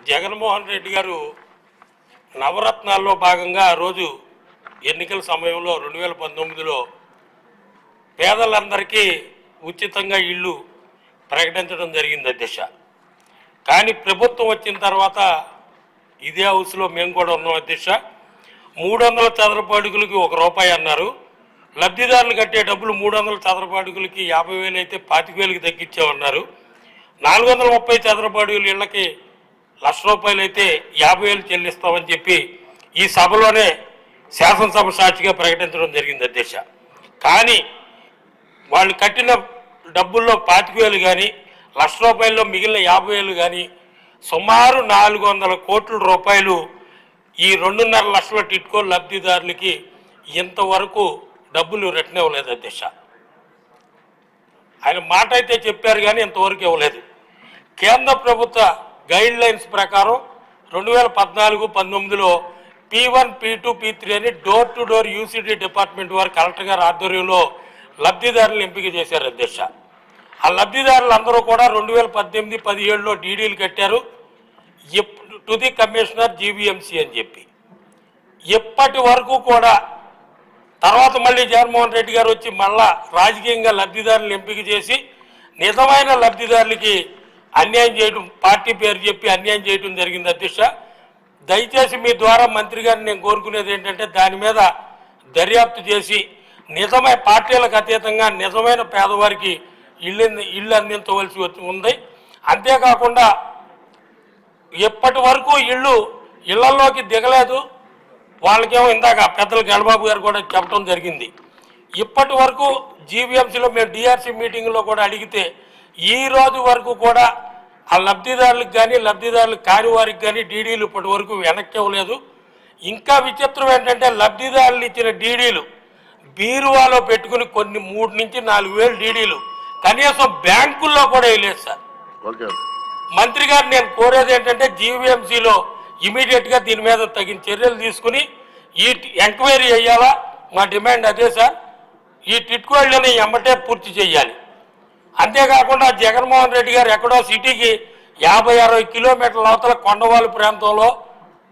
జగన్మోహన్ రెడ్డి గారు నవరత్నాల్లో భాగంగా ఆ రోజు ఎన్నికల సమయంలో 2019లో పేదలందరికీ ఉచితంగా ఇళ్ళు ప్రకటించడం జరిగింది అధ్యక్ష. కానీ ప్రభుత్వం వచ్చిన తర్వాత ఇదే హౌస్లో మేము కూడా ఉన్నాం అధ్యక్ష. 300 చదరపు అడుగులకి ₹1 అన్నారు. లబ్ధిదారులు కట్టే డబ్బులు 300 చదరపు అడుగులకి 50,000 అయితే 25,000కి తగ్గించామన్నారు. 430 చదరపు అడుగుల ఇళ్ళకి ₹1,00,000 అయితే 50,000 చెల్లిస్తామని చెప్పి ఈ సభలోనే శాసనసభ సాక్షిగా ప్రకటించడం జరిగింది అధ్యక్ష. కానీ వాళ్ళు కట్టిన డబ్బుల్లో 25,000 కానీ ₹1,00,000లో మిగిలిన 50,000 కానీ సుమారు 400 కోట్ల రూపాయలు ఈ 2.5 లక్షల టిట్కో లబ్ధిదారులకి ఇంతవరకు డబ్బులు రిటర్న్ ఇవ్వలేదు అధ్యక్ష. ఆయన మాట అయితే చెప్పారు కానీ ఇంతవరకు ఇవ్వలేదు. కేంద్ర ప్రభుత్వ గైడ్ లైన్స్ ప్రకారం 2014-19లో P1, P2, P3 అని door to door UCD department వారు కలెక్టర్ గారి ఆధ్వర్యంలో లబ్ధిదారులు ఎంపిక చేశారు అధ్యక్ష. ఆ లబ్ధిదారులు అందరూ కూడా 2018-17లో డీడీలు కట్టారు టు ది కమిషనర్ జీవీఎంసీ అని చెప్పి. ఇప్పటి వరకు కూడా తర్వాత మళ్ళీ జగన్మోహన్ రెడ్డి గారు వచ్చి మళ్ళా రాజకీయంగా లబ్ధిదారులను ఎంపిక చేసి నిజమైన లబ్ధిదారులకి అన్యాయం చేయడం, పార్టీ పేరు చెప్పి అన్యాయం చేయడం జరిగింది అధ్యక్ష. దయచేసి మీ ద్వారా మంత్రి గారిని నేను కోరుకునేది ఏంటంటే దాని మీద దర్యాప్తు చేసి నిజమైన పార్టీలకు అతీతంగా నిజమైన పేదవారికి ఇళ్ళు అందించవలసి ఉంది. అంతేకాకుండా ఇప్పటి వరకు ఇళ్లలోకి దిగలేదు. వాళ్ళకేమో ఇందాక పెద్దలు గణబాబు గారు కూడా చెప్పడం జరిగింది. ఇప్పటి వరకు జీవీఎంసీలో మేము డిఆర్సీ మీటింగ్లో కూడా అడిగితే ఈ రోజు వరకు కూడా ఆ లబ్ధిదారులకు కానీ లబ్ధిదారులు కాని వారికి కానీ డీడీలు ఇప్పటి వరకు వెనక్కి ఇవ్వలేదు. ఇంకా విచిత్రం ఏంటంటే లబ్ధిదారులు ఇచ్చిన డీడీలు బీరువాలో పెట్టుకుని కొన్ని 3 నుంచి 4 వేలు డీడీలు కనీసం బ్యాంకుల్లో కూడా వేయలేదు సార్. మంత్రి గారు నేను కోరేది ఏంటంటే జీవీఎంసీలో ఇమీడియట్గా దీని మీద తగిన చర్యలు తీసుకుని ఈ ఎంక్వైరీ చేయాలా, మా డిమాండ్ అదే సార్. ఈ టిట్కోళ్ళని ఎమ్మటే పూర్తి చేయాలి. అంతేకాకుండా జగన్మోహన్ రెడ్డి గారు ఎక్కడో సిటీకి 50-60 కిలోమీటర్ల అవతల కొండవాళ్ళు ప్రాంతంలో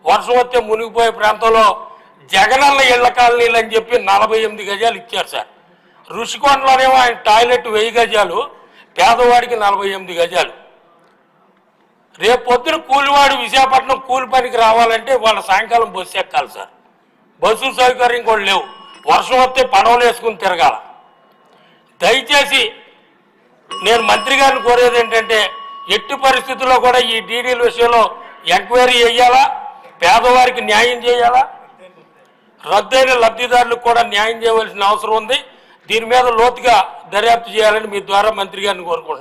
వర్షం వస్తే మునిగిపోయే ప్రాంతంలో జగనన్న ఇళ్ల కాలనీలు అని చెప్పి 48 గజాలు ఇచ్చారు సార్. ఋషికొండలోనేమో ఆయన టాయిలెట్ 1000 గజాలు, పేదవాడికి 48 గజాలు. రేపు పొద్దున కూలివాడు విశాఖపట్నం కూలి పనికి రావాలంటే వాళ్ళ సాయంకాలం బస్సు ఎక్కాలి సార్. బస్సు సౌకర్యం కూడా లేవు. వర్షం వస్తే పడవలు వేసుకుని తిరగాల. దయచేసి నేను మంత్రి గారిని కోరేది ఏంటంటే ఎట్టి పరిస్థితుల్లో కూడా ఈ డీడీల విషయంలో ఎంక్వైరీ చేయాలా, పేదవారికి న్యాయం చేయాలా, రద్దయిన లబ్ధిదారులకు కూడా న్యాయం చేయవలసిన అవసరం ఉంది. దీని మీద లోతుగా దర్యాప్తు చేయాలని మీ ద్వారా మంత్రి గారిని కోరుకుంటున్నాను.